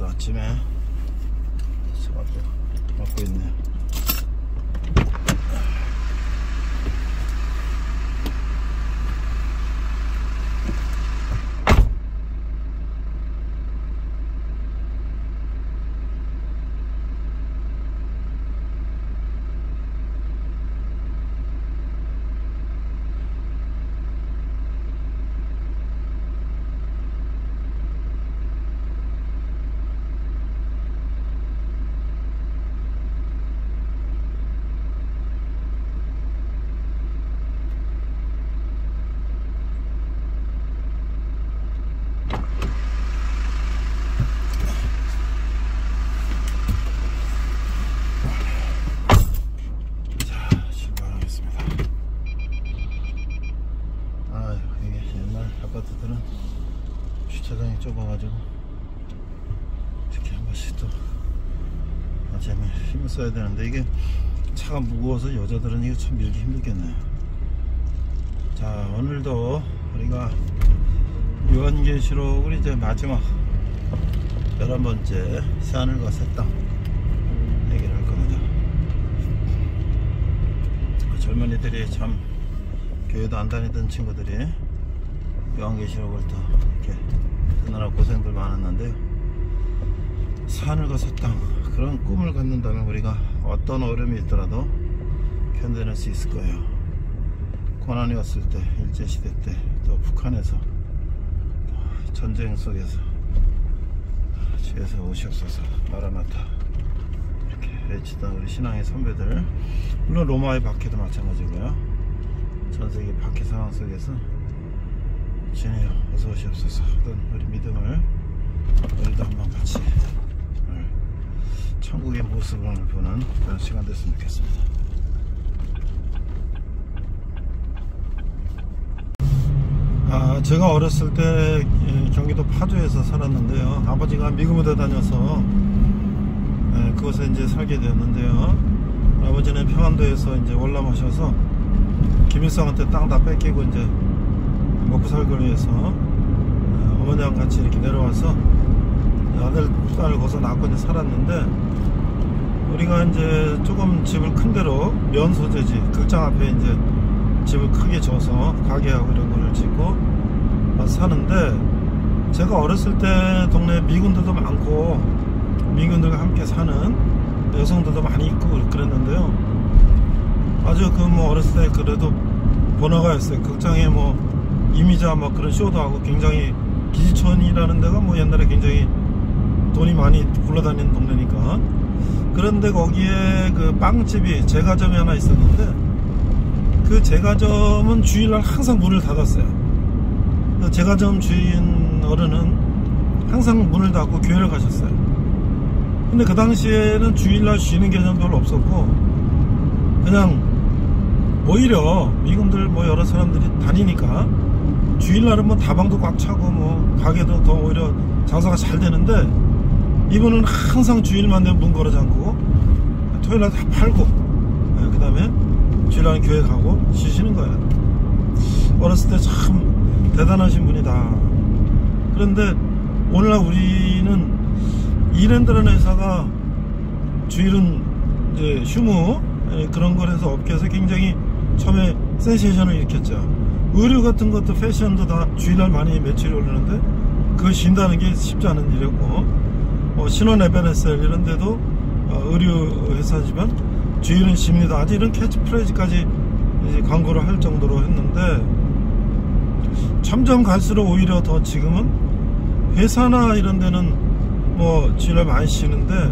또 아침에 차가 또 막고 있네요. 아파트들은 주차장이 좁아가지고 이렇게 한 번씩 또 아침에 힘을 써야 되는데 이게 차가 무거워서 여자들은 이거 참 밀기 힘들겠네요. 자, 오늘도 우리가 요한계시록을 이제 마지막 11번째 새하늘과 새 땅 얘기를 할 겁니다. 젊은이들이 참 교회도 안 다니던 친구들이 요한계시록을 또 이렇게 듣느라 고생들 많았는데요. 새하늘과 새 땅, 그런 꿈을 갖는다면 우리가 어떤 어려움이 있더라도 견뎌낼 수 있을 거예요. 고난이 왔을 때, 일제시대 때, 또 북한에서 전쟁 속에서 주에서 오시옵소서 마라나타 이렇게 외치던 우리 신앙의 선배들, 물론 로마의 박해도 마찬가지고요. 전세계 박해 상황 속에서 주님 어서 오시옵소서 하던 우리 믿음을 우리도 한번 같이 오늘 천국의 모습을 보는 그런 시간 됐으면 좋겠습니다. 제가 어렸을 때 경기도 파주에서 살았는데요. 아버지가 미군부대 다녀서 그곳에 이제 살게 되었는데요. 아버지는 평안도에서 이제 월남하셔서 김일성한테 땅 다 뺏기고 이제 먹고 살기 위해서 어머니랑 같이 이렇게 내려와서 아들 딸을 거기서 낳고 이제 살았는데, 우리가 이제 조금 집을 큰 데로 면 소재지 극장 앞에 이제 집을 크게 져서 가게하고 이런 거를 짓고 와서 사는데, 제가 어렸을 때 동네에 미군들도 많고 미군들과 함께 사는 여성들도 많이 있고 그랬는데요. 아주 그 뭐 어렸을 때 그래도 번화가였어요. 극장에 뭐 이미자 막 그런 쇼도 하고, 굉장히 기지촌이라는 데가 뭐 옛날에 굉장히 돈이 많이 굴러다니는 동네니까. 그런데 거기에 그 빵집이 제과점이 하나 있었는데, 그 제과점은 주일날 항상 문을 닫았어요. 그 제과점 주인 어른은 항상 문을 닫고 교회를 가셨어요. 근데 그 당시에는 주일날 쉬는 개념도 별로 없었고, 그냥 오히려 미군들 뭐 여러 사람들이 다니니까 주일날은 뭐 다방도 꽉 차고 뭐 가게도 더 오히려 장사가 잘 되는데, 이분은 항상 주일만 되면 문 걸어 잠그고 토요일날 다 팔고 그 다음에 주일날은 교회 가고 쉬시는 거예요. 어렸을 때 참 대단하신 분이다. 그런데 오늘날 우리는 이랜드라는 회사가 주일은 이제 휴무 그런 거에서 업계에서 굉장히 처음에 센세이션을 일으켰죠. 의류 같은 것도 패션도 다 주일날 많이 매출이 오르는데 그걸 쉰다는 게 쉽지 않은 일이었고, 신원 에베네셀 이런 데도 의류 회사지만 주일은 쉽니다. 아주 이런 캐치프레이즈까지 이제 광고를 할 정도로 했는데, 점점 갈수록 오히려 더 지금은 회사나 이런 데는 뭐 주일날 많이 쉬는데,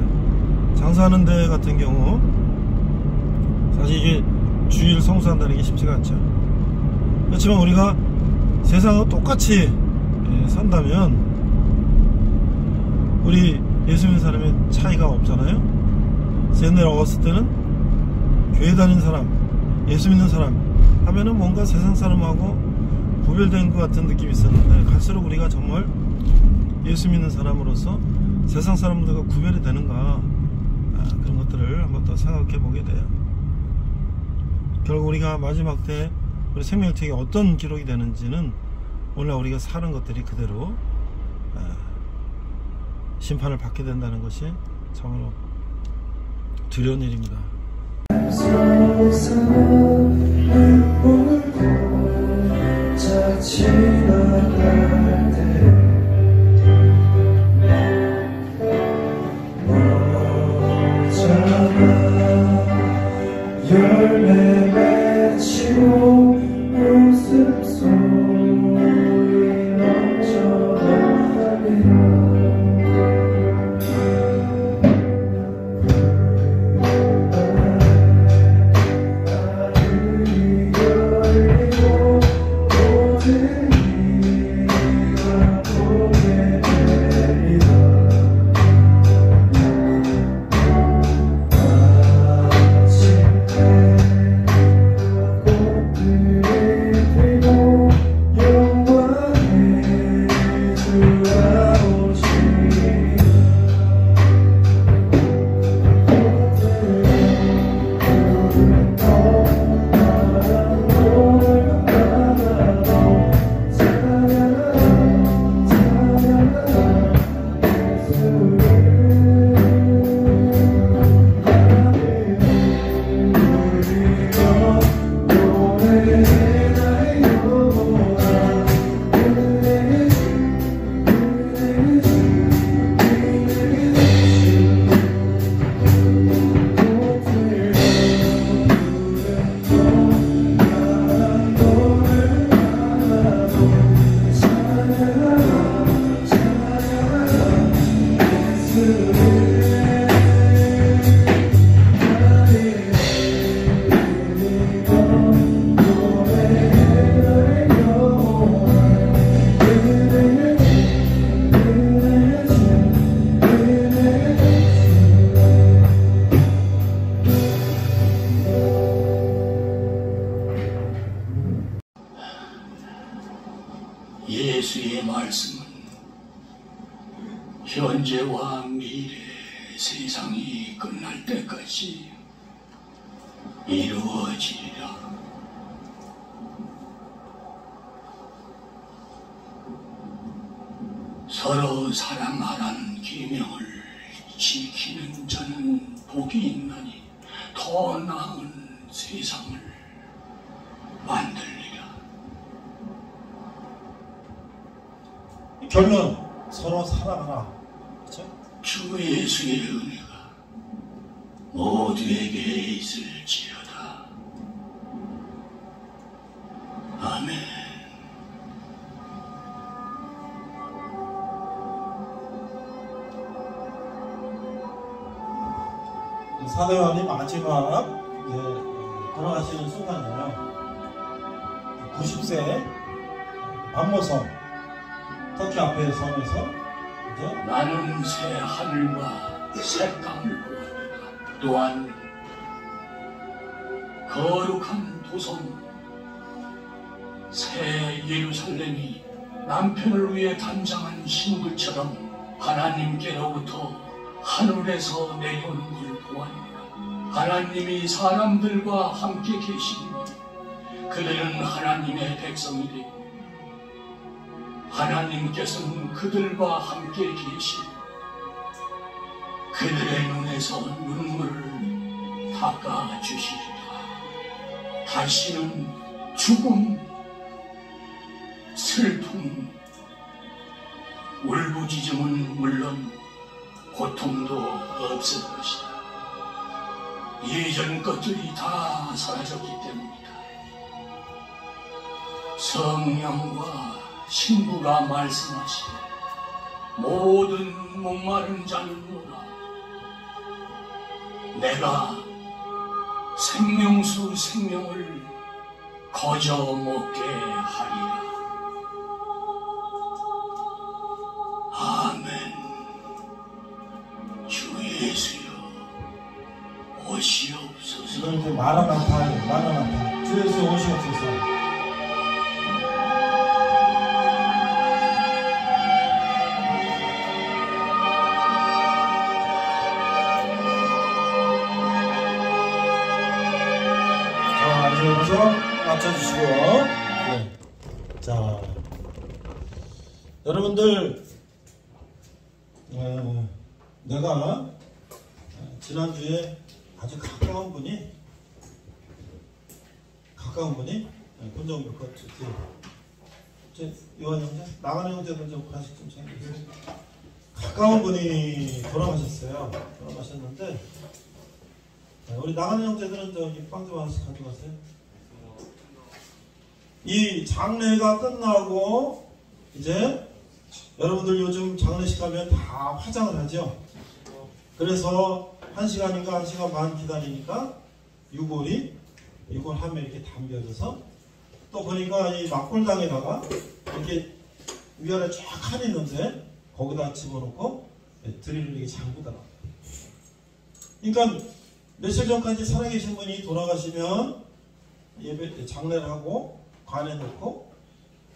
장사하는 데 같은 경우 사실 이게 주일 성수한다는 게 쉽지가 않죠. 그렇지만 우리가 세상과 똑같이 산다면 우리 예수 믿는 사람의 차이가 없잖아요. 옛날에 어렸을 때는 교회 다니는 사람, 예수 믿는 사람 하면은 뭔가 세상 사람하고 구별된 것 같은 느낌이 있었는데, 갈수록 우리가 정말 예수 믿는 사람으로서 세상 사람들과 구별이 되는가, 그런 것들을 한번 더 생각해 보게 돼요. 결국 우리가 마지막 때 우리 생명책에 어떤 기록이 되는지는 오늘 우리가 사는 것들이 그대로 심판을 받게 된다는 것이 참으로 두려운 일입니다. 열매 맺히고 웃음소리 넘쳐나리라. 예수의 말씀은 현재와 미래 세상이 끝날 때까지 이루어지리라. 서로 사랑하라는 계명을 지키는 자는 복이 있나니 더 나은 세상을 만들리라. 결론, 서로 사랑하라. 그렇죠? 주 예수의 은혜가 모두에게 있을지어다. 아멘. 사도요한이 마지막 돌아가시는 순간이에요. 90세 밤모섬 터키 앞에 섬에서 이제 나는 새 하늘과 새 땅을 보았다. 또한 거룩한 도성 새 예루살렘이 남편을 위해 단장한 신부처럼 하나님께로부터 하늘에서 내려오는 걸 보았노라. 하나님이 사람들과 함께 계시니 그들은 하나님의 백성이 되고 하나님께서는 그들과 함께 계시고 그들의 눈에서 눈물을 닦아주시리라. 다시는 죽음, 슬픔, 울부짖음은 물론 고통도 없을 것이다. 예전 것들이 다 사라졌기 때문이다. 성령과 신부가 말씀하시되 모든 목마른 자는 오라. 내가 생명수 생명을 거저 먹게 하리라. 아멘. 주 예수여 오시옵소서. 이건 이제 마라나타 주 예수 오시옵소서. 여기서 맞춰주시고요. 네. 자, 여러분들 내가 지난주에 아주 가까운 분이 권정규 요한 형제, 나가는 형제들 좀 관심 좀 챙겨주세요. 가까운 분이 돌아가셨어요. 돌아가셨는데 우리 나가는 형제들은 저기 빵 좀 하나씩 가져가세요. 이 장례가 끝나고 이제 여러분들 요즘 장례식 가면 다 화장을 하죠. 그래서 1시간인가 1시간 반 기다리니까 유골 하면 이렇게 담겨져서 또 보니까 이 막골당에다가 이렇게 위아래 쫙 칸이 있는데 거기다 집어넣고 드릴을 이렇게 잠그더라고요. 그러니까 며칠 전까지 살아계신 분이 돌아가시면 예배 장례를 하고 관에 넣고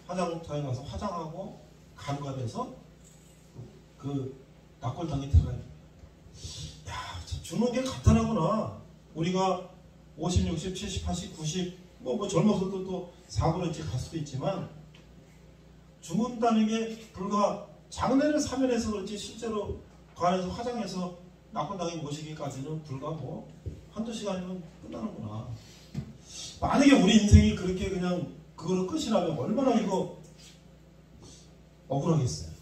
화장터에 가서 화장하고 가루가 돼서 그 낙골당에 들어가요. 야, 죽는 게 간단하구나. 우리가 50, 60, 70, 80, 90 뭐 젊어서도 또 사고로 이렇게 갈 수도 있지만 죽는다는 게 불과 장례를 사면해서 그렇지 실제로 관에서 화장해서 낙골당에 모시기까지는 불과 뭐 한두 시간이면 끝나는구나. 만약에 우리 인생이 그렇게 그냥 그거로 끝이라면 얼마나 이거 억울하겠어요.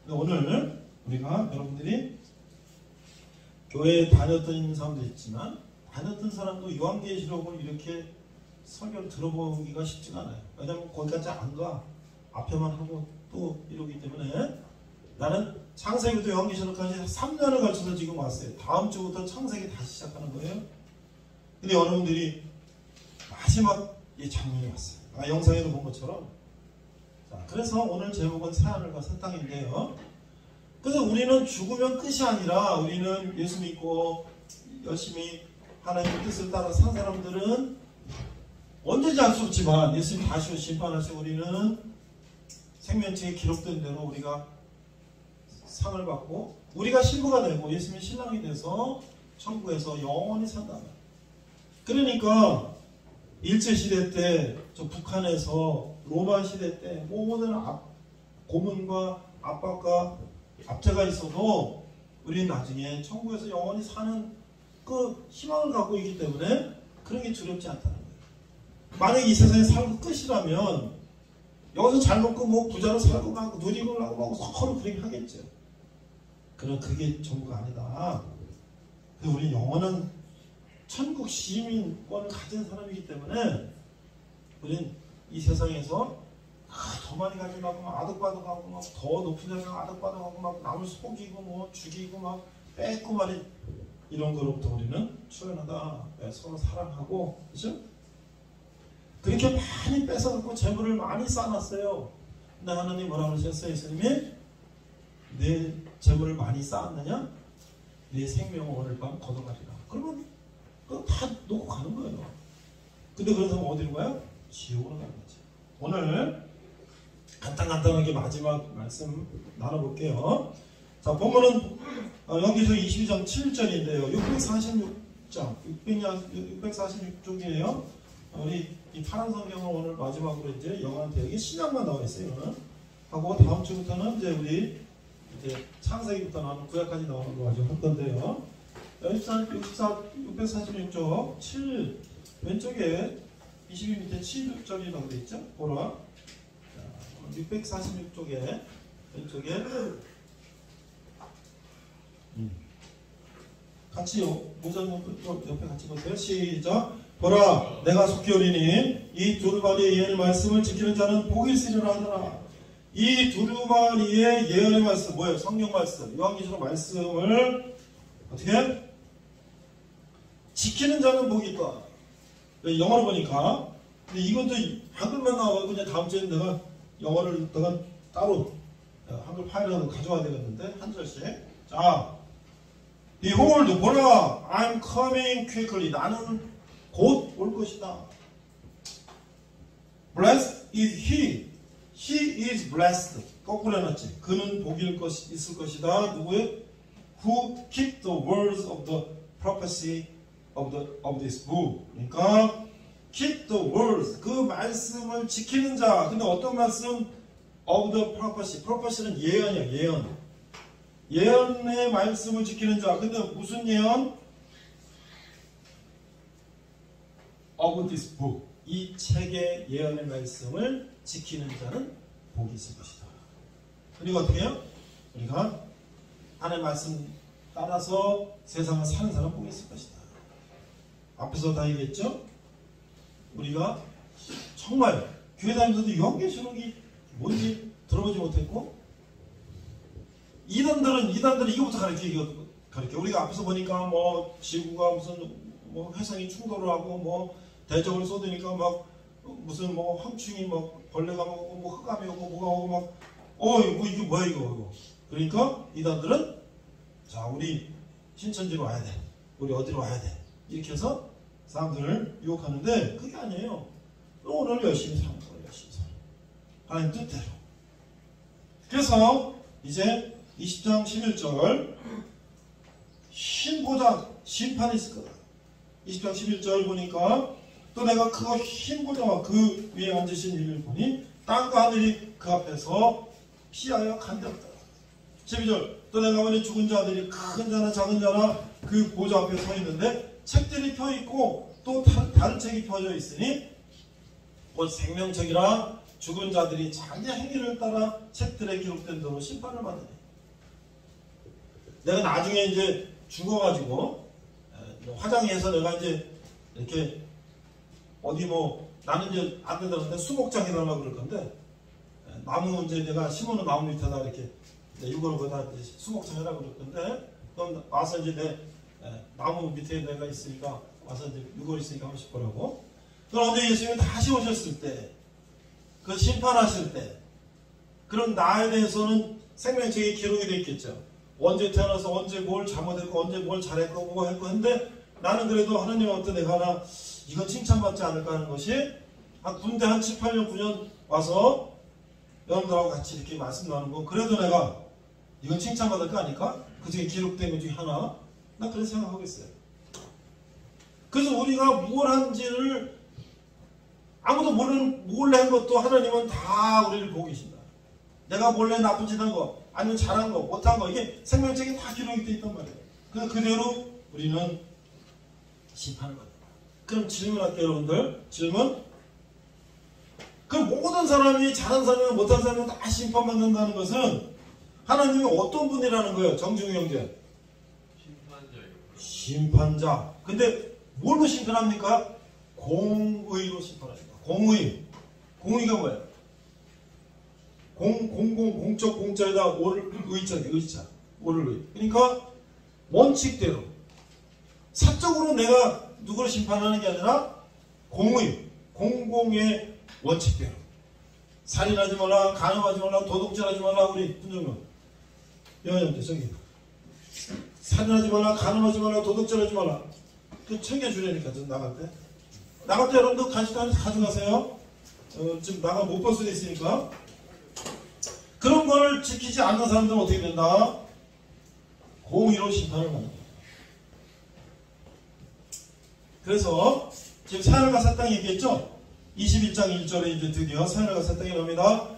오늘 우리가 여러분들이 교회에 다녔던 사람도 있지만 다녔던 사람도 요한계시록을 이렇게 설교를 들어보기가 쉽지가 않아요. 왜냐하면 거기까지 안 가. 앞에만 하고 또 이러기 때문에 나는 창세기부터 요한계시록까지 3년을 걸쳐서 지금 왔어요. 다음 주부터 창세기 다시 시작하는 거예요. 근데 여러분들이 마지막 이 장면이 왔어요. 영상에도 본 것처럼. 자, 그래서 오늘 제목은 새하늘과 새 땅인데요. 그래서 우리는 죽으면 끝이 아니라 우리는 예수 믿고 열심히 하나님의 뜻을 따라 산 사람들은 언제지 알 수 없지만 예수님 다시 심판하시고 우리는 생명책에 기록된 대로 우리가 상을 받고 우리가 신부가 되고 예수님의 신랑이 돼서 천국에서 영원히 산다. 그러니까 일제시대 때 저 북한에서 로마 시대 때 모든 고문과 압박과 압제가 있어도 우리는 나중에 천국에서 영원히 사는 그 희망을 갖고 있기 때문에 그런 게 두렵지 않다는 거예요. 만약에 이 세상에 살고 끝이라면 여기서 잘 먹고 뭐 부자로 살고 막 누리고 하고 막 서로 그렇게 하겠죠. 그럼 그게 전부가 아니다. 우리 영원한 천국 시민권을 가진 사람이기 때문에 우리는 이 세상에서 더 많이 가지고 막 아득바득하고 막 더 높은 데서 아득바득하고 막 남을 속이고 뭐 죽이고 막 뺏고 말이 이런 거로부터 우리는 출연하다. 서로 사랑하고 그렇죠? 그렇게 많이 뺏어갖고 재물을 많이 쌓아놨어요. 근데 하나님 뭐라고 하셨어요? 예수님이 내 재물을 많이 쌓았느냐? 내 생명을 오늘 밤 걷어가리라. 그러면 그거 다 놓고 가는 거예요. 근데 그런 사람은 어디로 가요? 지옥으로 가는 거지. 오늘 간단하게 마지막 말씀 나눠볼게요. 자, 본문은 여기서 22장 7절인데요. 646장, 646쪽이에요. 우리 이 파란 성경은 오늘 마지막으로 이제 영한테 여기 신약만 나와 있어요. 이거는 하고 다음 주부터는 이제 우리 이제 창세기부터 나오는 구약까지 나오는 거 가지고 할 건데요. 646쪽 7 왼쪽에 22 밑에 7절이라고 되어 있죠. 보라. 646쪽에 왼쪽에 같이 모자 옆에 같이 보세요. 시작. 보라, 내가 속히 오리니 이 두루마리의 예언의 말씀을 지키는 자는 복이 있으리라 하더라. 이 두루마리의 예언의 말씀 뭐예요? 성경 말씀, 요한계시록 말씀을 어떻게 지키는 자는 복이 있다. 영어로 보니까 근데 이것도 한글만 나와서 그냥 다음 주에 내가 영어를 내가 따로 한글 파일을 가져와야 되겠는데 한 절씩. 자, Behold, 보라, I'm coming quickly. 나는 곧 올 것이다. Blessed is he. He is blessed. 거꾸로 해놨지. 그는 복이 있을 것이다. 누구의? Who keep the words of the prophecy of this book. 그러니까 keep the words. 그 말씀을 지키는 자. 근데 어떤 말씀? Of the prophecy. prophecy는 예언이야. 예언. 예언의 말씀을 지키는 자. 근데 무슨 예언? Of this book. 이 책의 예언의 말씀을 지키는 자는 복이 있을 것이다. 그리고 어떻게 해요? 우리가 하나님의 말씀 따라서 세상을 사는 사람 복이 있을 것이다. 앞에서 다 얘기했죠? 우리가 정말 교회 다니면서도 요한계시록이 뭔지 들어보지 못했고, 이단들은 이거부터 가르쳐. 우리가 앞에서 보니까 뭐 지구가 무슨 뭐 회성이 충돌을 하고 뭐 대적을 쏟으니까 막 무슨 뭐 황충이 막 벌레가 오고 뭐 흑암이 오고 뭐가 오고 막 이게 뭐야 이거. 그러니까 이단들은 자, 우리 신천지로 와야 돼. 우리 어디로 와야 돼. 이렇게 해서 사람들을 유혹하는데 그게 아니에요. 오늘 열심히 사는 거예요. 열심히 사는 거. 하나님 뜻대로. 그래서 이제 20장 11절 흰 보좌 심판이 있을 거다. 20장 11절 보니까 또 내가 그 흰 보좌와 그 위에 앉으신 이를 보니 땅과 하늘이 그 앞에서 피하여 간되었다. 12절 또 내가 보니 죽은 자들이 큰 자나 작은 자나 그 보좌 앞에 서 있는데 책들이 펴 있고 또 다른 책이 펴져 있으니 곧 생명책이라 죽은 자들이 자기 행위를 따라 책들에 기록된 대로 심판을 받으니. 내가 나중에 이제 죽어가지고 화장해서 내가 이제 이렇게 어디 뭐 나는 이제 안 된다는데 수목장 해달라고 그럴 건데 나무 이제 내가 심어놓은 나무 밑에다 이렇게 이거를 거기다 수목장 해라고 그럴 건데 그럼 와서 이제 내 나무 밑에 내가 있으니까 와서 이제 이거 있으니까 하고 싶으라고. 그런데 예수님이 다시 오셨을 때 그 심판하실 때 그럼 나에 대해서는 생명책에 기록이 되어 있겠죠. 언제 태어나서 언제 뭘 잘못했고 언제 뭘 잘했고 뭐 했고 했는데 나는 그래도 하나님한테 내가 하나 이건 칭찬받지 않을까 하는 것이 군대 한 7, 8년, 9년 와서 여러분들하고 같이 이렇게 말씀 나누고 그래도 내가 이건 칭찬받을 거 아닐까? 그 중에 기록된 것 중에 하나. 난 그렇게 생각하고 있어요. 그래서 우리가 뭘 한지를 아무도 몰래 한 것도 하나님은 다 우리를 보고 계신다. 내가 몰래 나쁜 짓 한 거, 아니면 잘한 거, 못한 거, 이게 생명책에 다 기록이 되어 있단 말이에요. 그래서 그대로 우리는 심판을 받는다. 그럼 질문할게요, 여러분들. 질문. 그럼 모든 사람이 잘한 사람이나 못한 사람이 다 심판받는다는 것은 하나님이 어떤 분이라는 거예요, 정중희 형제? 심판자. 근데 뭘로 심판합니까? 공의로 심판하십니다. 공의가 뭐예요? 공적 공자에다 오를 의자. 오를 의. 그러니까 원칙대로 사적으로 내가 누구를 심판하는 게 아니라 공공의 원칙대로. 살인하지 말라, 간음하지 말라, 도둑질하지 말라. 우리 분정명 여러분들 저기 살인하지 말라, 간음하지 말라, 도둑질하지 말라. 그 챙겨주려니까 좀 나갈 때 여러분들 간식 하나 가져가세요. 지금 나가 못 볼 수도 있으니까. 그런 걸 지키지 않는 사람들은 어떻게 된다? 공의로 심판을 받는다. 그래서 지금 사흘과 새 땅 얘기했죠? 21장 1절에 이제 드디어 사흘과 새 땅이 나옵니다.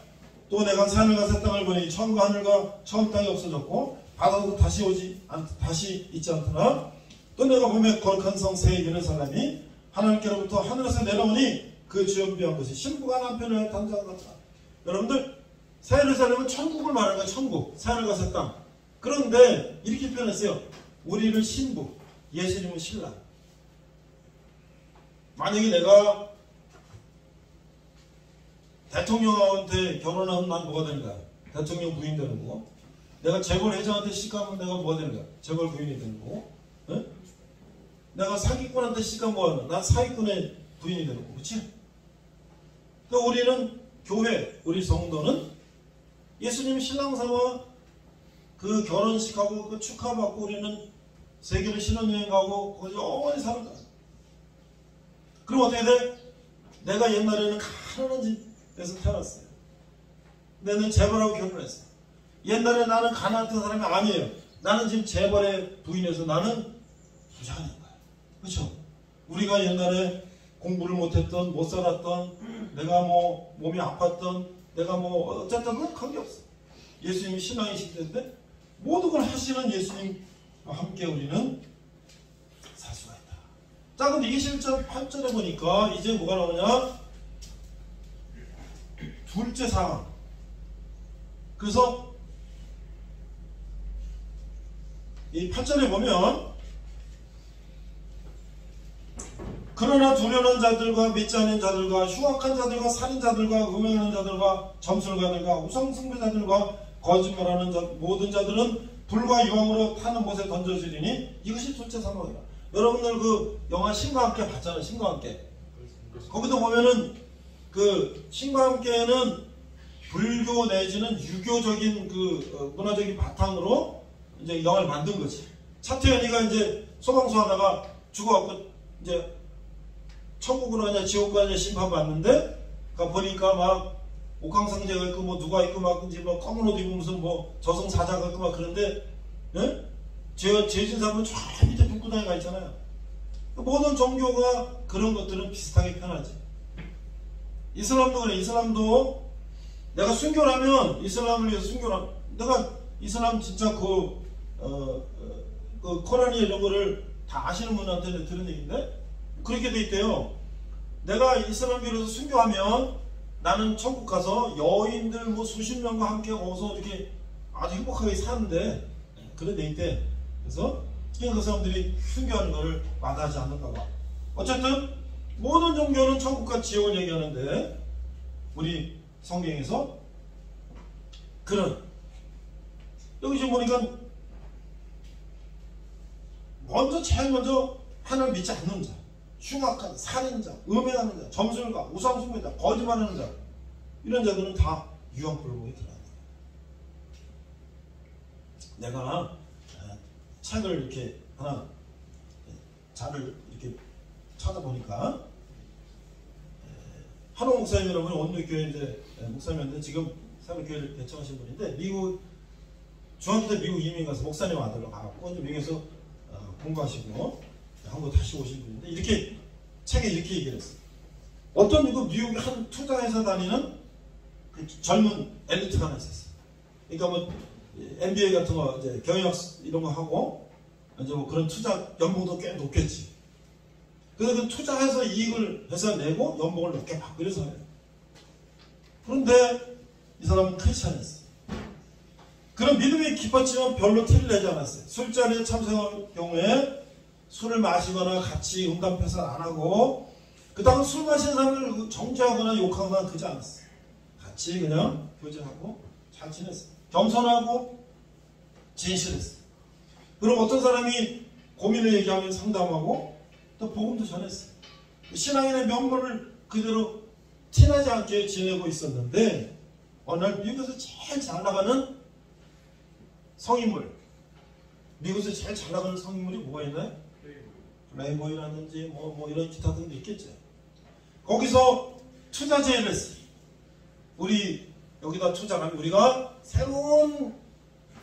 또 내가 사흘과 새 땅을 보니 처음과 하늘과 처음 땅이 없어졌고 바다도 다시 있지 않더라. 또 내가 보면 거룩한 성 새 예루살렘이 하나님께로부터 하늘에서 내려오니 그 주연비한 것이 신부가 남편을 단장한 같다. 여러분들 새 예루살렘은 천국을 말하는 거예요. 천국. 사흘과 새 땅. 그런데 이렇게 표현했어요. 우리를 신부, 예수님은 신랑. 만약에 내가 대통령한테 결혼하면 난 뭐가 되는 거야? 대통령 부인 되는 거고. 내가 재벌 회장한테 시집가면 내가 뭐가 되는 거야? 재벌 부인이 되는 거고. 네? 내가 사기꾼한테 시집가면 뭐가 되는 거야? 난 사기꾼의 부인이 되는 거고. 그치? 그러니까 우리는 교회, 우리 성도는 예수님 신랑 삼아 그 결혼식하고 그 축하받고 우리는 세계를 신혼여행 가고 거기 영원히 사는 거야. 그럼 어떻게 돼? 내가 옛날에는 가난한 집에서 태어났어요. 내는 재벌하고 결혼했어요. 옛날에 나는 가난했던 사람이 아니에요. 나는 지금 재벌의 부인에서 나는 부자가 된 거야. 그렇죠? 우리가 옛날에 공부를 못했던, 못 살았던, 내가 뭐 몸이 아팠던, 내가 뭐 어쨌든 그건 관계없어. 예수님이 신앙이실 텐데 모든 걸 하시는 예수님과 함께 우리는 살 수가 있다. 자, 근데 21절 8절에 보니까 이제 뭐가 나오냐? 둘째 상황. 그래서 이 8절에 보면 그러나 두려는 자들과 믿지 않는 자들과 흉악한 자들과 살인자들과 음행하는 자들과 점술가들과 우상숭배자들과 거짓말하는 모든 자들은 불과 유황으로 타는 못에 던져지리니 이것이 둘째 사망이다. 여러분들 그 영화 신과 함께 봤잖아요. 신과 함께. 거기도 보면은 그 신과 함께는 불교 내지는 유교적인 그 문화적인 바탕으로 이제 영화를 만든 거지. 차태현이가 이제 소방서 하다가 죽어갖고 이제 천국으로 가냐 지옥 가냐 심판받는데 보니까 막 옥황상제가 있고 뭐 누가 있고 막 이제 뭐 검은 옷 입으면 무슨 뭐 저승사자가 있고 막 그런데 예? 죄진 사람은 저 밑에 북구덩이 가 있잖아요. 모든 종교가 그런 것들은 비슷하게 편하지. 이슬람도 그래. 이슬람도 내가 순교를 하면 이슬람을 위해서 순교를 하면 내가 이슬람 진짜 그 코란이 이런 거를 다 아시는 분한테 들은 얘기인데 그렇게 돼 있대요. 내가 이슬람교를 위해서 순교하면 나는 천국 가서 여인들 뭐 수십 명과 함께 거기서 이렇게 아주 행복하게 사는데 그래 돼 있대. 그래서 그 사람들이 순교하는 것을 마다하지 않는가 봐. 어쨌든 모든 종교는 천국과 지옥을 얘기하는데 우리 성경에서 그런 여기 지금 보니까 제일 먼저 하나님을 믿지 않는 자, 흉악한 살인자, 음행하는 자, 점술가, 우상숭배자, 거짓말하는 자 이런 자들은 다 유황불복에 들어간다. 내가 책을 이렇게 하나 자를 이렇게 찾아보니까 한옥 목사님이라고 원로교회 이제 목사님인데 지금 사립교회를 개청하신 분인데 중학교 때 미국 이민 가서 목사님 아들로 가갖고 이제 미국에서 공부하시고 한국 다시 오신 분인데 이렇게 책에 이렇게 얘기를 했어요. 어떤 미국 한 투자회사 다니는 그 젊은 엘리트가 하나 있었어요. 그러니까 뭐 MBA 같은 거 이제 경영학 이런 거 하고 이제 뭐 그런 투자 연봉도 꽤 높겠지. 그래서 그 투자해서 이익을 회사 내고 연봉을 높게 받고 이래서 해요. 그런데 이 사람은 크리스찬이었어요. 그런 믿음이 깊었지만 별로 티를 내지 않았어요. 술자리에 참석할 경우에 술을 마시거나 같이 음담패설 안 하고 그 다음 술 마시는 사람을 정죄하거나 욕하거나 그러지 않았어요. 같이 그냥 교제하고 잘 지냈어요. 겸손하고 진실했어요. 그럼 어떤 사람이 고민을 얘기하면 상담하고 또 복음도 전했어요. 신앙인의 면모를 그대로 티나지 않게 지내고 있었는데 어느 날 미국에서 제일 잘 나가는 성인물, 미국에서 제일 잘 나가는 성인물이 뭐가 있나요? 레이보이라든지 뭐 이런 기타 등도 있겠죠. 거기서 투자 제의를 했어요. 우리 여기다 투자하면 우리가 새로운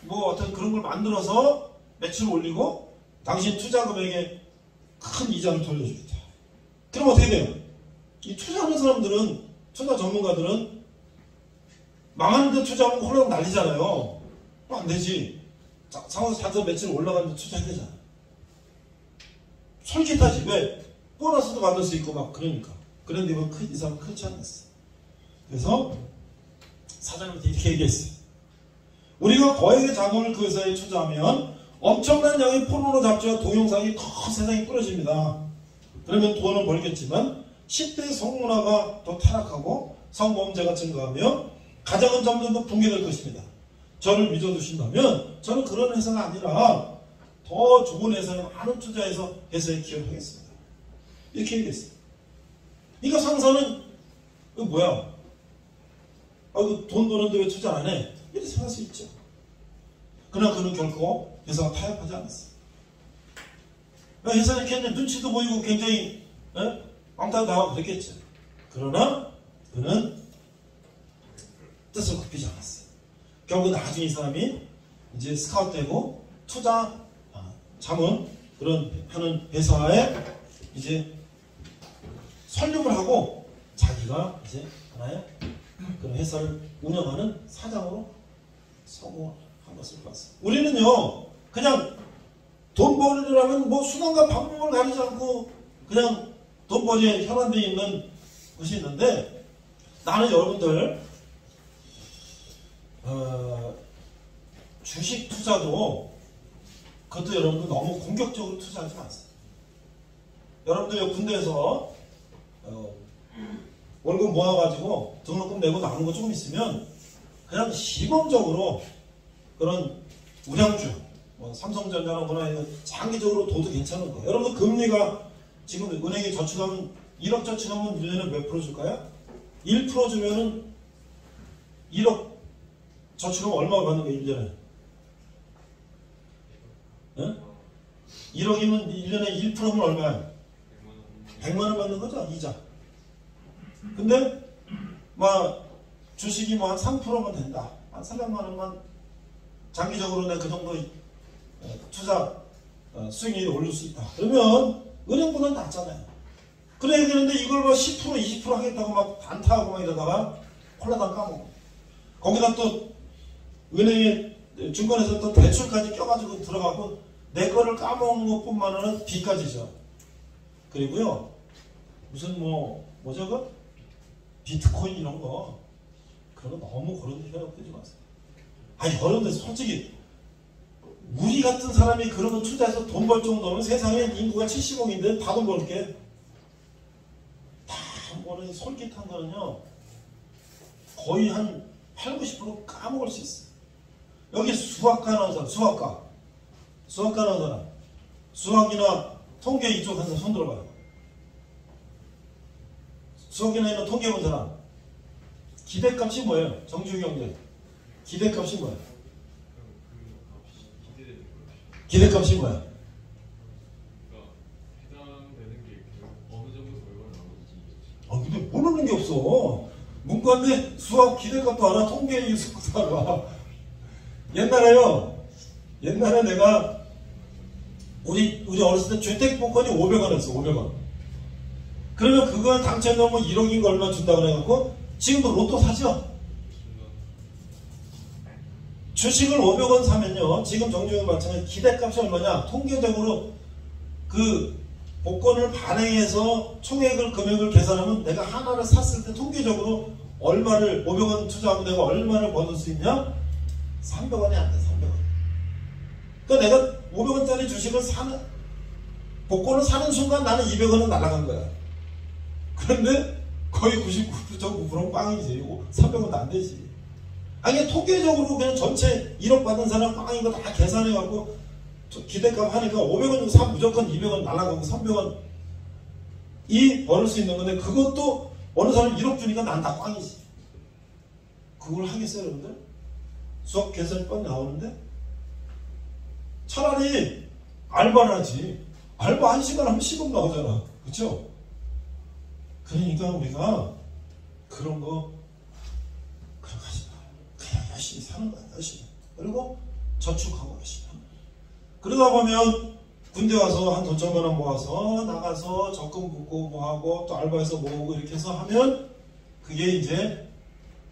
뭐 어떤 그런 걸 만들어서 매출을 올리고 당신 투자 금액에 큰 이자를 돌려주겠다. 그럼 어떻게 돼요? 이 투자하는 사람들은, 투자 전문가들은 망하는데 투자하면 홀랑 난리잖아요. 안 되지. 상황에서 자주 매출 올라가는데 투자해야 되잖아. 솔깃하지. 왜? 보너스도 받을 수 있고 막 그러니까. 그런데 이 사람은 크지 않았어. 그래서 사장님한테 이렇게 얘기했어요. 우리가 거액의 자금을 그 회사에 투자하면 엄청난 양의 포르노 잡지와 동영상이 더 세상에 뿌려집니다. 그러면 돈을 벌겠지만 10대 성문화가 더 타락하고 성범죄가 증가하며 가정은 점점 더 붕괴될 것입니다. 저를 믿어주신다면 저는 그런 회사가 아니라 더 좋은 회사에 많은 투자해서 회사에 기여를 하겠습니다. 이렇게 얘기했어요. 그러니까 상사는 이거 뭐야? 돈 버는데 왜 투자 안 해? 이렇게 생각할 수 있죠. 그러나 그는 결코 회사가 타협하지 않았어요. 회사는 굉장히 눈치도 보이고 굉장히 왕따도 하고 그랬겠죠. 그러나 그는 뜻을 굽히지 않았어요. 결국 나중에 이 사람이 이제 스카웃되고 투자 자문 그런 하는 회사에 이제 설립을 하고 자기가 이제 하나의 그런 회사를 운영하는 사장으로 성공하게 한번 쓸 것 같습니다. 우리는요, 그냥 돈 벌이라면 뭐 수단과 방법을 가리지 않고 그냥 돈벌이에 현안되어 있는 것이 있는데, 나는 여러분들 주식 투자도 그것도 여러분들 너무 공격적으로 투자하지 마세요. 여러분들 군대에서 월급 모아가지고 등록금 내고 남은 거 조금 있으면 그냥 시범적으로 그런 우량주, 뭐 삼성전자나 뭐나 이런 장기적으로 둬도 괜찮은 거예요. 여러분 금리가 지금 은행에 저축하면 1억 저축하면 1년에 몇 프로 줄까요? 1% 주면은 1억 저축하면 얼마 받는 거예요, 1년에? 네? 1억이면 1년에 1%면 얼마야? 100만원 받는 거죠, 이자. 근데 막 주식이 뭐 한 3%면 된다. 한 300만원만 장기적으로 내 그 정도 투자 수익률이 오를 수 있다. 그러면 은행보다는 낫잖아요. 그래야 되는데 이걸 뭐 10% 20% 하겠다고 막 단타하고 막 이러다가 콜라당 까먹고, 거기다 또 은행에 증권에서 또 대출까지 껴가지고 들어가고 내 거를 까먹는 것뿐만 아니라 빚까지죠. 그리고요, 무슨 뭐죠 그 비트코인 이런 거, 그런 거 너무 그런 생각 하지 마세요. 아니 여러분들 솔직히 우리 같은 사람이 그런 거 투자해서 돈 벌 정도면 세상에 인구가 70억인데 다 돈 벌게. 다 뭐는 솔깃한 거는요, 거의 한 8, 90% 까먹을 수 있어요. 여기 수학과 나온 사람, 수학과 나온 사람, 수학이나 통계 이쪽 한 사람 손 들어봐요. 수학이나 이런 통계 본 사람. 기대값이 뭐예요? 정규 경제. 기대값이 뭐예요? 기대값이 뭐야? 해당되는 게 어느 정도 결과를 나오는지. 근데 모르는 게 없어. 문과인데 수학 기대값도 알아, 통계 이수도 알아. 옛날에 내가 우리 어렸을 때 주택복권이 500원이었어, 500원. 그러면 그거 당첨되면 1억인 거 얼마 준다 그래갖고 지금도 로또 사죠? 주식을 500원 사면요, 지금 정주행 마찬가지 기대값이 얼마냐? 통계적으로 그 복권을 발행해서 총액을 금액을 계산하면 내가 하나를 샀을 때 통계적으로 얼마를 500원 투자하면 내가 얼마를 받을 수 있냐? 300원이 안 돼, 300원. 그러니까 내가 500원짜리 주식을 복권을 사는 순간 나는 200원은 날아간 거야. 그런데 거의 99.9%는 빵이지. 300원도 안 되지. 아니 통계적으로 그냥 전체 1억 받은 사람 빵인 거 다 계산해갖고 기대값 하니까 500원 사 무조건 200원 날아가고 300원 이 벌을 수 있는 건데, 그것도 어느 사람 1억 주니까 난 다 꽝이지. 그걸 하겠어요 여러분들? 수학 계산이 뻔 나오는데? 차라리 알바를 하지. 알바 1시간 하면 10억 나오잖아. 그쵸? 그러니까 우리가 그런 거 그렇게 하지 마. 그냥 열심히 사는 거야, 열심히. 그리고 저축하고 열심히 하는 거야. 그러다 보면 군대 와서 한 돈 천만 원 모아서 나가서 적금 붓고 뭐하고 또 알바해서 모으고 이렇게 해서 하면 그게 이제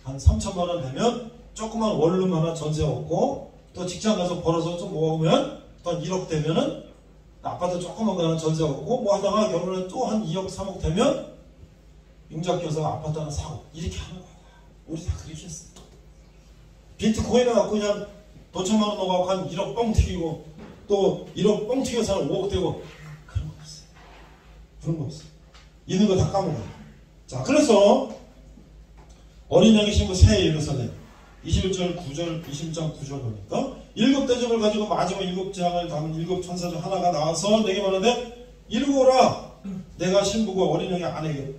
한 3천만 원 되면 조그만 원룸 하나 전세 얻고, 또 직장 가서 벌어서 좀 모으면 또 한 1억 되면은 아파트 조그만 거 하나 전세 얻고 뭐 하다가 결혼에 또 한 2억 3억 되면 융자 껴서 아파트 하나 사고 이렇게 하는 거야. 우리 다 그렇게 했어. 비트코인을 갖고 그냥 돈 천만 원 넣어갖고 한 1억 뻥 튀기고 또 1억 뻥 튀겨서 한 5억 되고 그런 거 없어요. 그런 거 없어요. 있는 거 다 까먹어요. 자, 그래서 어린 양의 신부 새 예루살렘 21절 9절 21장 9절 보니까 7대접을 가지고 마지막 7장을 담은 7천사 중 하나가 나와서 내게 말하는데, 읽어라. 내가 신부고 어린 양의 아내에게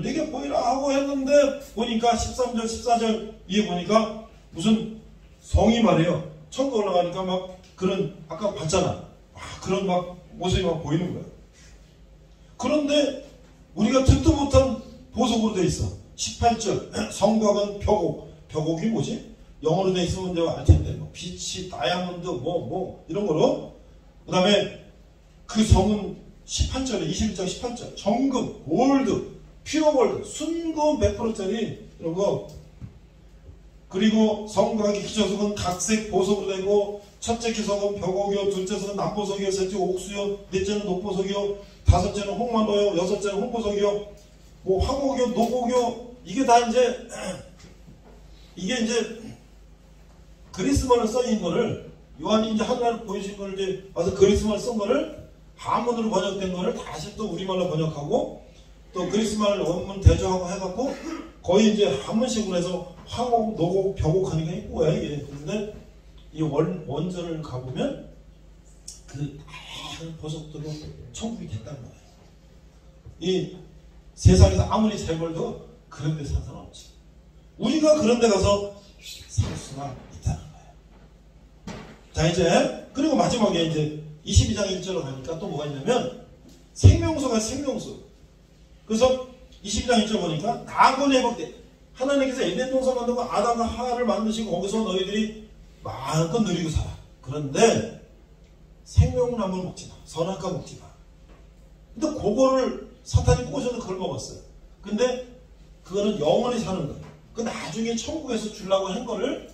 내게 보이라 하고 했는데, 보니까 13절 14절 위에 보니까 무슨 성이 말이에요. 천국 올라가니까 막 그런, 아까 봤잖아. 그런 막 모습이 막 보이는 거야. 그런데 우리가 듣도 못한 보석으로 되어 있어. 18절 성곽은 벽옥이 뭐지? 영어로 되어 있으면 내가 알 텐데, 뭐 빛이 다이아몬드 뭐 이런 거로. 그 다음에 그 성은 18절에 21장 18절 정금, 골드, 퓨어 골드, 순금 100%짜리 이런 거. 그리고 성곽의 기초석은 각색 보석으로 되고 첫째 기석은 벽옥이요, 둘째석은 남보석이요, 셋째 옥수요, 넷째는 녹보석이요, 다섯째는 홍만호요, 여섯째는 홍보석이요, 뭐 황옥이요, 녹옥이요. 이게 다 이제 그리스말로 써있는 거를 요한이 이제 하늘나라를 보여주신 거를 이제 와서 그리스말 쓴 거를 한문으로 번역된 거를 다시 또 우리말로 번역하고 또 그리스말 원문 대조하고 해갖고 거의 이제 한문식으로 해서 황옥, 녹옥, 벽옥 하니까 이거야 이게. 그런데 이 원전을 가보면 그 다양한 보석들로 천국이 됐단 말이에요. 이 세상에서 아무리 잘 벌도 그런 데 사는 사람 없지. 우리가 그런 데 가서 살 수가 있다는 거예요. 자, 이제 그리고 마지막에 이제 22장 1절로 가니까 또 뭐가 있냐면 생명수가 생명수. 그래서 22장 1절 보니까 나건의 복대 하나님께서 에덴 동산 만들고 아담과 하와를 만드시고 거기서 너희들이 마음껏 누리고 살아. 그런데 생명나무를 먹지 마. 선악과 먹지 마. 근데 그거를 사탄이 꼬셔서 그걸 먹었어요. 근데 그거는 영원히 사는 거예요. 그 나중에 천국에서 주려고 한 거를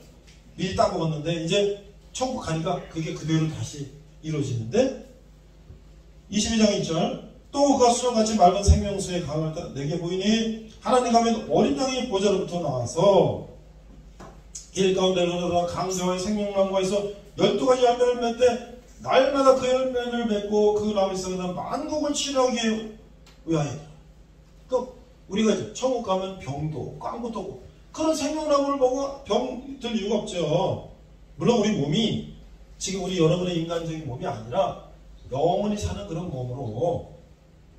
미리 따먹었는데 이제 천국 가니까 그게 그대로 다시 이루어지는데 22장 1절 또 그가 수정같이 맑은 생명수의 강을 따라 내게 보이니 하나님 가면 어린 양의 보좌로부터 나와서 길 가운데 흐르다가 강새와의 생명나무에서 12가지 열매를 맺되 날마다 그 열매를 맺고 그 나무에 썩는 만국을 치료하기 위하여. 그러니까 우리가 이제 천국 가면 병도 없고 아무것도 없고 그런 생명나무를 먹어 병들 이유가 없죠. 물론 우리 몸이 지금 우리 여러분의 인간적인 몸이 아니라 영원히 사는 그런 몸으로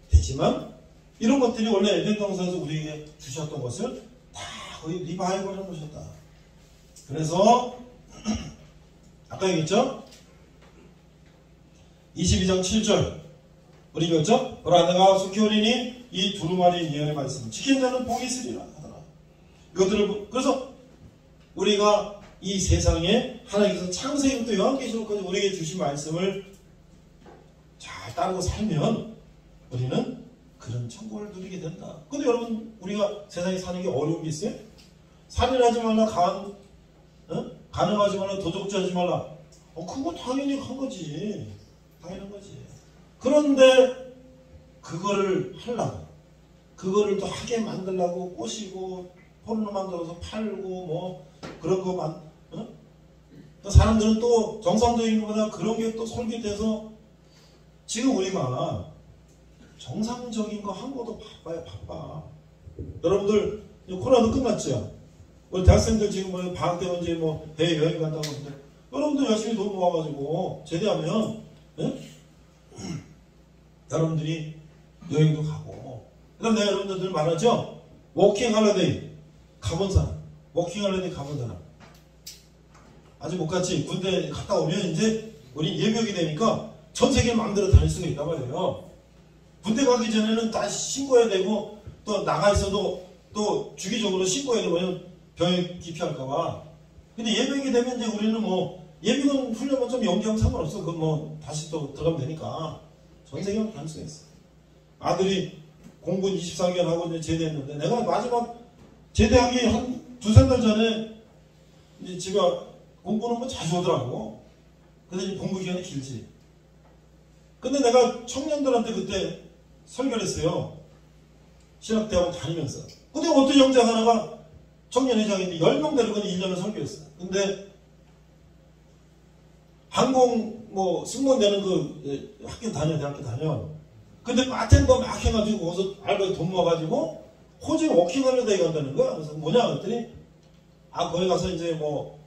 되지만 이런 것들이 원래 에덴 동산에서 우리에게 주셨던 것을 다 거의 리바이벌 해놓으셨다. 그래서 아까 얘기했죠? 22장 7절 우리 읽었죠? 보라 내가 속히 오리니 이 두루마리 예언의 말씀 지킨 자는 복이 있으리라 하더라. 이것들을 그래서 우리가 이 세상에 하나님께서 창세기부터 요한계시록까지 우리에게 주신 말씀을 잘 따르고 살면 우리는 그런 천국을 누리게 된다. 근데 여러분 우리가 세상에 사는 게 어려운 게 있어요? 살인하지 말라, 가늠하지 말라, 도적질하지 말라. 그거 당연히 한 거지. 당연한 거지. 그런데 그거를 하려고 그거를 또 하게 만들려고 꼬시고 포르노 만들어서 팔고 뭐 그런 거만 또 사람들은 또 정상적인 것보다 그런 게 또 설계돼서 지금 우리가 정상적인 거 한 것도 바빠요. 바빠. 여러분들 코로나도 끝났죠. 우리 대학생들 지금 뭐 방학 때 언제 뭐 해외 여행 간다고 하는데 여러분들 열심히 돈 모아가지고 제대하면 여러분들이 여행도 가고 그다음 내가 여러분들 늘 말하죠. 워킹 할리데이 가본 사람 워킹 할리데이 가본 사람 아직 못 갔지. 군대 갔다 오면 이제 우리 예비역이 되니까 전 세계를 마음대로 다닐 수가 있단 말이에요. 군대 가기 전에는 다 신고해야 되고 또 나가 있어도 또 주기적으로 신고해야 되고 병에 기피할까봐. 근데 예비역이 되면 이제 우리는 뭐 예비군 훈련만 좀 연기하면 상관없어. 그건 뭐 다시 또 들어가면 되니까 전 세계를 다닐 수가 있어. 아들이 공군 24개월 하고 이제 제대했는데 내가 마지막 제대하기 한 두세 달 전에 이제 집에 공부는 뭐 자주 오더라고. 근데 이제 공부 기간이 길지. 근데 내가 청년들한테 그때 설교를 했어요. 신학대학원 다니면서. 근데 어떤 형제 하나가 청년회장인데 10명 데리고 1년을 설교했어. 근데 항공 뭐 승무원 되는 그 학교 다녀, 대학교 다녀. 근데 바텐더 막 해가지고 거기서 알바에 돈 모아가지고 호주에 워킹할리데이 간다는 거야. 그래서 뭐냐 그랬더니 거기 가서 이제 뭐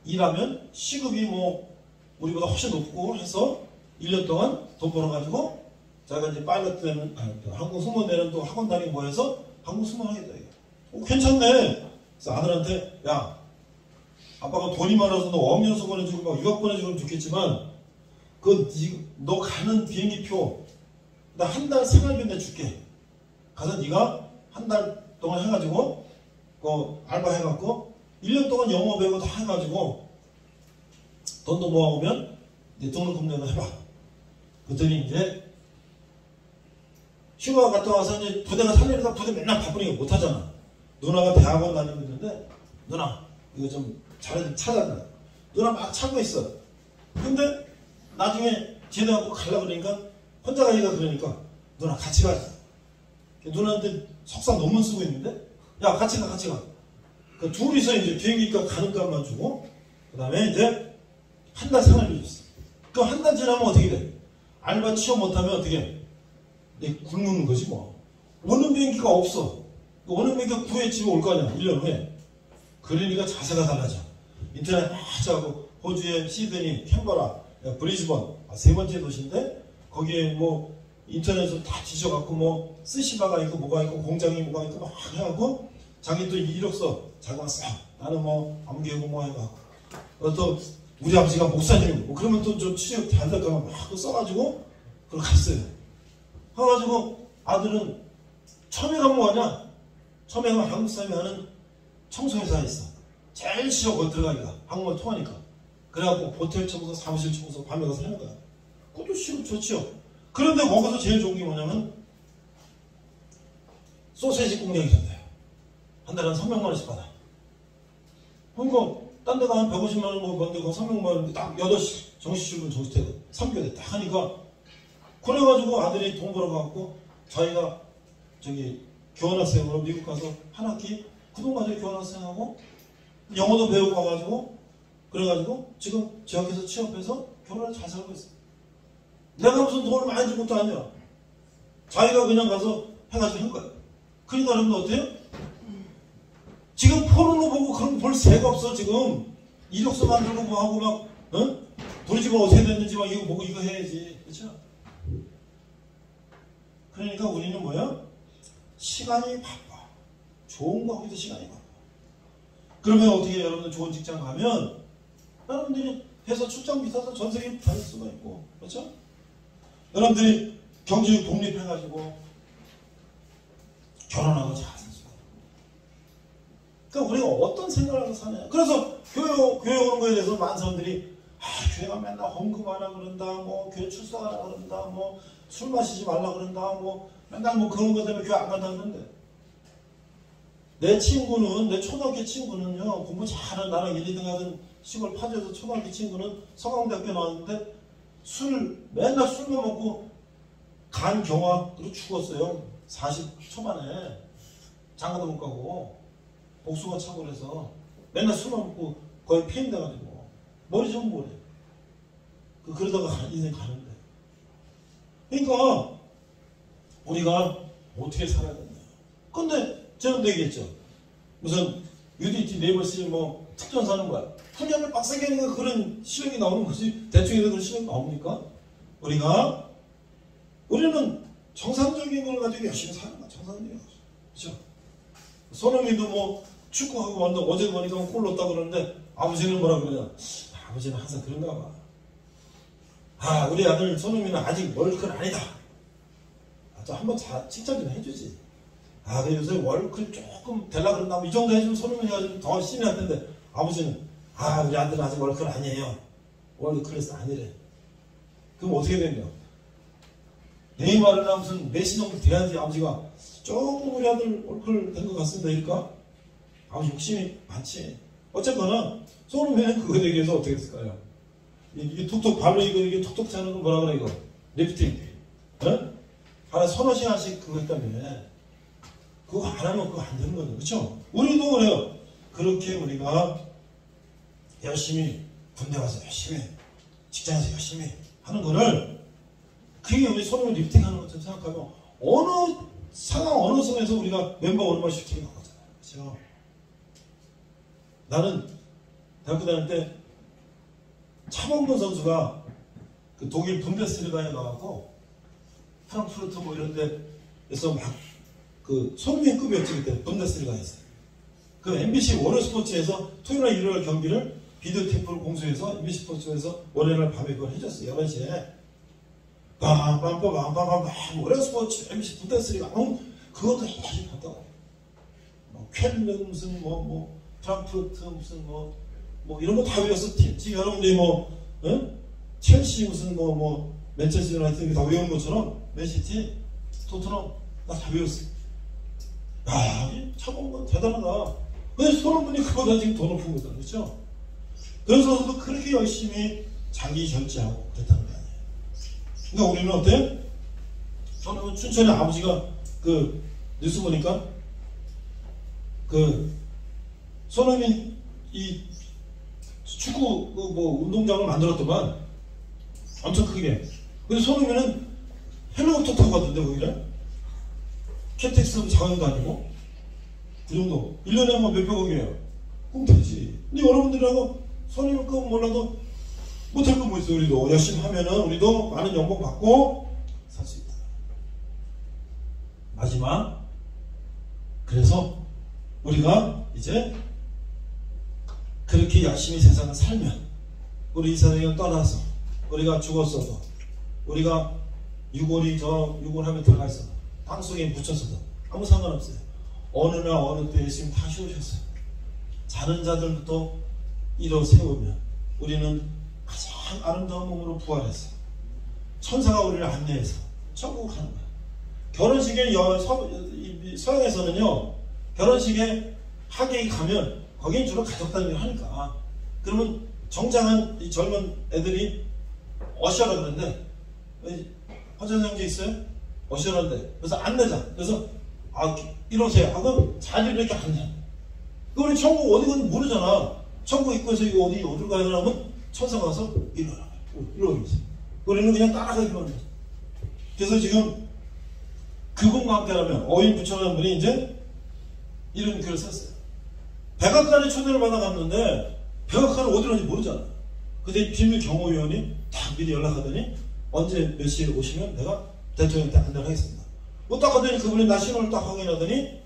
일하면 시급이 뭐 우리보다 훨씬 높고 해서 1년 동안 돈 벌어가지고 자기가 이제 파일럿 되는 항공 승무원 되는 또 학원 다니고 뭐 해서 항공 승무원 하겠다 이게. 괜찮네. 그래서 아들한테 야 아빠가 돈이 많아서 너 어학연수 보내주고 막 유학 보내주면 좋겠지만 너 가는 비행기표 나 한 달 생활비 내줄게. 가서 네가 한 달 동안 해가지고 알바 해갖고 1년 동안 영어 배우고 다 해가지고 돈도 모아오면 이제 등록금 내고 해봐. 그랬더니 이제 휴가 갔다 와서 이제 부대가 살리니까 부대 맨날 바쁘니까 못하잖아. 누나가 대학원 다니고 있는데 누나 이거 좀 잘 찾아라. 누나 막 찾고 있어. 근데 나중에 제대하고 가려고 그러니까 혼자 가기가 그러니까 누나 같이 가자. 누나한테 석사 논문 쓰고 있는데 야 같이 가 같이 가. 그 둘이서 이제 비행기값 가는 값만 주고 그 다음에 이제 한 달 생활비 줬어. 그 한 달 지나면 어떻게 돼? 알바 취업 못하면 어떻게 해? 굶는 거지 뭐. 오는 비행기가 없어. 오는 비행기가 9회 집에 올 거 아니야. 1년 후에. 그러니까 자세가 달라져. 인터넷 하자고 호주의 시드니, 캔버라, 브리즈번 세 번째 도시인데 거기에 뭐 인터넷으로 다 뒤져갖고 뭐 스시바가 있고 뭐가 있고 공장이 뭐가 있고 막 해갖고 자기 또 이력서 자기가 써. 나는 뭐 암기하고 뭐 해갖고 또 우리 아버지가 목사님이고 뭐 그러면 또 좀 취업 잘 될까봐 막 써가지고 그걸 갔어요. 해가지고 아들은 처음에 가면 뭐하냐? 처음에 가면 한국 사람이 하는 청소회사에 있어. 제일 싫어 거기 들어가기가 한국말 통하니까. 그래갖고 호텔 청소, 사무실 청소 밤에 가서 하는 거야. 그것도 싫어 좋지요. 그런데 거기서 제일 좋은 게 뭐냐면 소세지 공장이 된대요. 한 달에 한 300만 원씩 받아. 그러니까 딴 데 가면 150만 원 뭐 번데 가 300만 원 딱 8시 정시 출근 정시 퇴근 3개월에 딱 하니까 그래가지고 아들이 돈 벌어갖고 자기가 저기 교환학생으로 미국 가서 한 학기 그 돈 가지고 교환학생하고 영어도 배우고 와가지고 그래가지고 지금 제 학교에서 취업해서 결혼을 잘 살고 있어. 내가 무슨 돈을 많이 준 것도 아니야. 자기가 그냥 가서 해가지고 한 거야. 그러니까 여러분 어때요? 지금 포르노 보고 그런 거 볼 새가 없어. 지금 이력서 만들고 뭐 하고 막 우리 집은 어떻게 됐는지 막 이거 보고 이거 해야지. 그렇죠? 그러니까 우리는 뭐야? 시간이 바빠. 좋은 거 하기도 시간이 바빠. 그러면 어떻게 여러분들 좋은 직장 가면 여러분들이 회사 출장 비싸서 전 세계 다닐 수가 있고 그렇죠? 여러분들이 경제적 독립해가지고 결혼하고 잘 살 수가 있고. 그러니까 우리가 어떤 생각을 하고 사냐. 그래서 교회 오는 거에 대해서 많은 사람들이 교회가 맨날 헌금하라 그런다, 뭐 교회 출석하라 그런다, 뭐 술 마시지 말라 그런다, 뭐 맨날 뭐 그런 것 때문에 교회 안 간다 그러는데 내 친구는, 내 초등학교 친구는요, 공부 잘하는 나랑 1, 2등 하던 시골 파주에서 초등학교 친구는 서강대학교 나왔는데 맨날 술만 먹고 간경화로 죽었어요. 40 초반에 장가도 못 가고 복숭아 차고 그래서 맨날 술만 먹고 거의 피임돼가지고 머리 좀 뭐래. 그러다가 인생 가는데. 그러니까 우리가 어떻게 살아야 된다. 근데 저는 얘기했죠. 무슨 UDT 네이버실 뭐 특전 사는 거야. 훈련을 빡세게 하니까 그런 실력이 나오는 거지. 대충 그런 실력이 나옵니까? 우리는 정상적인 걸 가지고 열심히 사는 거야. 정상적인 거. 그렇죠? 손흥민도 뭐 축구하고 완다. 어제 보니까 골 넣었다 그러는데 아버지는 뭐라 그러냐. 아버지는 항상 그런가 봐. 우리 아들 손흥민은 아직 월클 아니다. 또 한번 칭찬 좀 해주지. 근데 요새 월클 조금 되려고 그런다. 이 정도 해주면 손흥민이가 좀 더 신이 날 텐데 아버지는 우리 아들은 아직 월클 아니에요. 월클래스 아니래. 그럼 어떻게 되냐. 네이마르나 무슨 메시 정도 돼야지 아버지가 조금 우리 아들 월클 된 것 같습니다. 이럴까? 아버지 욕심이 많지. 어쨌거나 손흥민은 그거에 대해서 어떻게 됐을까요? 이게 툭툭 발로 이게 툭툭 차는 건 뭐라 그래 이거? 리프팅. 하나 서너 시간씩 그거 했다며. 그거 안 하면 그거 안 되는 거죠. 그렇죠? 우리도 그래요. 그렇게 우리가 열심히 군대 가서 열심히 직장에서 열심히 하는 거를 그게 우리 손으로 리프팅 하는 것처럼 생각하면 어느 상황 어느 선에서 우리가 멤버 오르막 슈팅이 나오잖아요. 그렇죠? 나는 대학교 다닐 때 차범근 선수가 그 독일 분데스리가에 나가고 프랑크푸르트 뭐 이런 데에서 막 그 손흥민급이었지 그때 분데스리가에서. 그 MBC 월요스포츠에서 토요일날 일요일 경기를 비디오 테이프를 공수해서 MBC 스포츠에서 월요일날 밤에 그걸 해줬어요. 11시에. 빰빰빰빰빰빰빰 월요스포츠 MBC 분데스리가 그것도 계속 봤다고. 뭐 쾰른 무슨 뭐 프랑크푸르트 무슨 뭐 이런 거 다 외웠어. 지금 여러분들이 첼시 무슨 맨체스터 유나이티드 다 외운 것처럼 맨시티, 토트넘 나 다 외웠어. 이 차범근 대단하다. 근데 솔로몬이 그보다 지금 더 높은 거다. 그렇죠? 그래서도 그렇게 열심히 자기 절제하고 그랬다는 거 아니에요. 그러니까 우리는 어때요? 저는 춘천에 아버지가 그 뉴스 보니까 그 손흥민 이 축구 그 뭐 운동장을 만들었더만 엄청 크게. 근데 손흥민은 헬리콥터 타고 갔던데 거기를 KTX 자가용도 아니고 그 정도 1년에 뭐 몇백억이에요. 꿈되지. 근데 여러분들하고 손흥민 거 몰라도 못할 거 뭐 있어. 우리도 열심히 하면은 우리도 많은 연봉 받고 살 수 있다. 마지막 그래서 우리가 이제 그렇게 열심히 세상을 살면 우리 이 세상을 떠나서 우리가 죽었어도 우리가 유골하면 들어가 있어도 땅속에 묻혔어도 아무 상관없어요. 어느 날 어느 때에 지금 다 쉬우셨어요. 자는 자들부터 일어 세우면 우리는 가장 아름다운 몸으로 부활해서 천사가 우리를 안내해서 천국 가는 거예요. 결혼식에 서양에서는요 결혼식에 하객이 가면 거긴 주로 가족 단위로 하니까 그러면 정장한 이 젊은 애들이 어셔라 그러는데 허전형제 있어요? 어셔라인데 그래서 안내자 그래서 이러세요 하고 자리를 이렇게 앉아. 우리 천국 어디 가는지 모르잖아. 천국 입구에서 이거 어디로 가야 되냐면 천사가 가서 일어나 이러고 있어. 우리는 그냥 따라가기만 해. 그래서 지금 그분과 함께라면 어인 부처라는 분이 이제 이런 글을 썼어요. 백악관에 초대를 받아갔는데 백악관은 어디로 가는지 모르잖아. 근데 비밀 경호위원이 딱 미리 연락하더니 언제 몇 시에 오시면 내가 대통령한테 안내를 하겠습니다. 뭐 딱 하더니 그분이 나 신호를 딱 확인하더니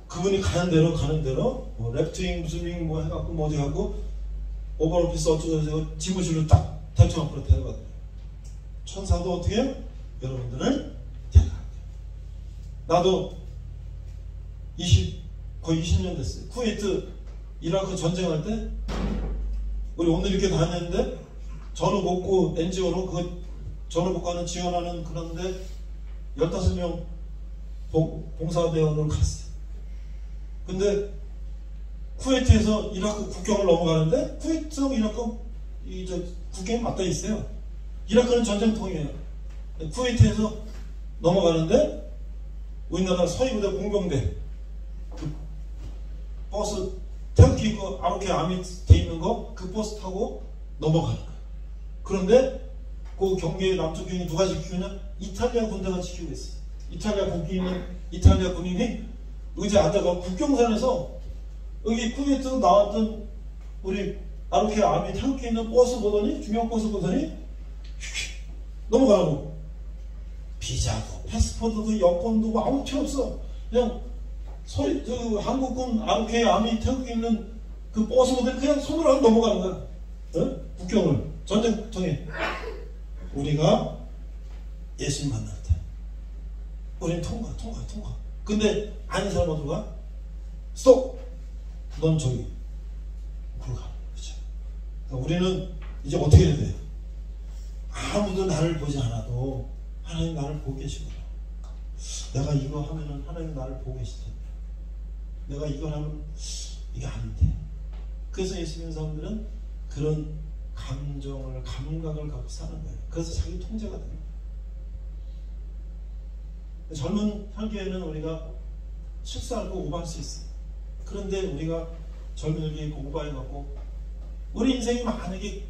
그분이 가는 대로 뭐 랩트윙 무슨 윙 뭐 해갖고 뭐 어디 갖고 오버오피스 어쩌고저쩌고 지무실로 딱 대통령 앞으로 데려가더니 천사도 어떻게 해요? 여러분들을 데려가요. 나도 거의 20년 됐어요. 쿠웨이트 이라크 전쟁할 때 우리 오늘 이렇게 다녔는데 전후 복구 NGO로 그 전후 복구하는 지원하는 그런데 15명 봉사대원으로 갔어요. 근데 쿠웨이트에서 이라크 국경을 넘어가는데 쿠웨이트하고 이라크 국경이 맞닿아 있어요. 이라크는 전쟁통이에요. 쿠웨이트에서 넘어가는데 우리나라 서해부대 공병대 그 버스 태극기 그 아르케 아미 돼 있는 거 그 버스 타고 넘어가는 거예요. 그런데 그 경계의 남쪽 경이 누가 지키느냐? 이탈리아 군대가 지키고 있어요. 이탈리아 국기 있는 이탈리아 군인이 의자에 앉아가 국경선에서 여기 쿠웨이트에서 나왔던 우리 아르케 아미 태극기 있는 버스 보더니 중형 버스 보더니 넘어가라고. 비자도 패스포트도 여권도 뭐 아무 필요 없어. 그냥 한국군 아르케 아미 태극기 있는 그 버스 보더니 그냥 손으로 하고 넘어가는 거야. 어? 국경을 전쟁통에. 우리가 예수님 만날 때 우리는 통과. 근데 아닌 사람 어디로 가? 스톱! 넌 저기 그로 가. 그렇죠? 그러니까 우리는 이제 어떻게 해야 돼요? 아무도 나를 보지 않아도 하나님 나를 보고 계시구나. 내가 이거 하면은 하나님 나를 보고 계실 텐데 내가 이걸 하면 이게 아닌데. 그래서 예수 믿는 사람들은 그런 감각을 갖고 사는 거예요. 그래서 자기 통제가 됩니다. 젊은 혈기에는 우리가 실수하고 오버할 수 있어요. 그런데 우리가 젊은 혈기에 오버해갖고 우리 인생이 만약에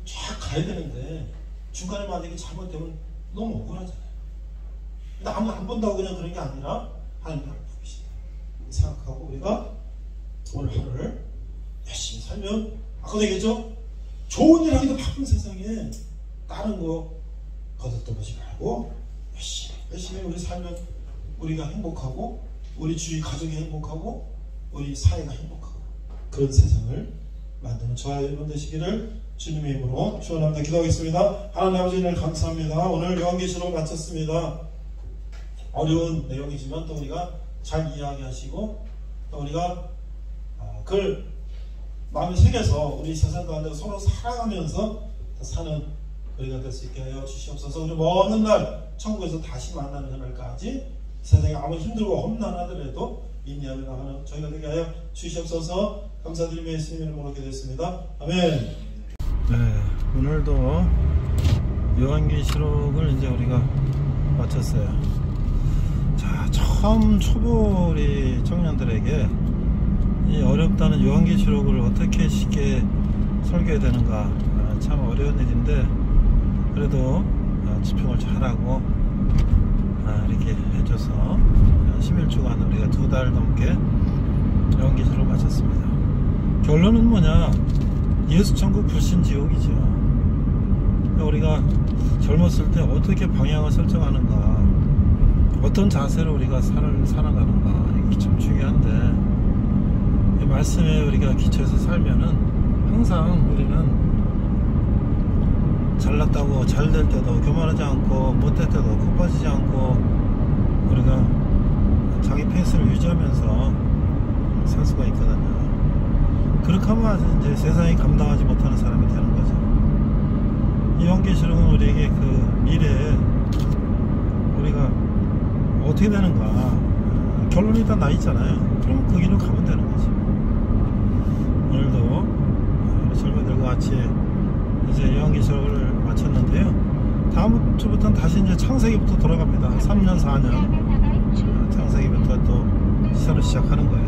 쫙 가야 되는데 중간에 만약에 잘못되면 너무 억울하잖아요. 근데 아무 안 본다고 그냥 그런 게 아니라 하나님 나를 보고 계시다 생각하고 우리가 오늘 하루를 열심히 살면 아까도 얘기했죠? 좋은 일 하기도 바쁜 세상에 다른 거 거들떠보지 말고 열심히 우리 살면 우리가 행복하고 우리 주위 가족이 행복하고 우리 사회가 행복하고 그런 세상을 만드는 저와 여러분 되시기를 주님의 이름으로 축원합니다. 기도하겠습니다. 하나님 아버지 를 감사합니다. 오늘 요한계시록 마쳤습니다. 어려운 내용이지만 또 우리가 잘 이야기하시고 또 우리가 그걸 마음에 새겨서 우리 세상 가운데 서로 사랑하면서 사는 우리가 될 수 있게 하여 주시옵소서. 우리 먼 날 천국에서 다시 만나는 그날까지 세상에 아무 힘들고 험난하더라도 인내하며 나가는 저희가 되게 하여 주시옵소서. 감사드리며 예수님 이름으로 기도했습니다. 아멘. 네, 오늘도 요한계시록을 이제 우리가 마쳤어요. 자, 처음 초보 우리 청년들에게 이 어렵다는 요한계시록을 어떻게 쉽게 설교해야 되는가, 참 어려운 일인데 그래도 집중을 잘하고 이렇게 해줘서 11주간 우리가 2달 넘게 요한계시록을 마쳤습니다. 결론은 뭐냐? 예수 천국 불신 지옥이죠. 우리가 젊었을 때 어떻게 방향을 설정하는가, 어떤 자세로 우리가 살아가는가, 이게 참 중요한데, 이 말씀에 우리가 기초해서 살면은 항상 우리는 잘났다고 잘 될 때도 교만하지 않고 못될 때도 코 빠지지 않고 우리가 자기 페이스를 유지하면서 살 수가 있거든요. 그렇게 하면 이제 세상이 감당하지 못하는 사람이 되는 거죠. 요한계시록은 우리에게 그 미래에 우리가 어떻게 되는가, 결론이 다 나 있잖아요. 그럼 그 길로 가면 되는 거지. 오늘도 우리 젊은이들과 같이 이제 요한계시록을 마쳤는데요. 다음 주부터는 다시 이제 창세기부터 돌아갑니다. 3년 4년 창세기부터 또 새로 시작하는 거예요.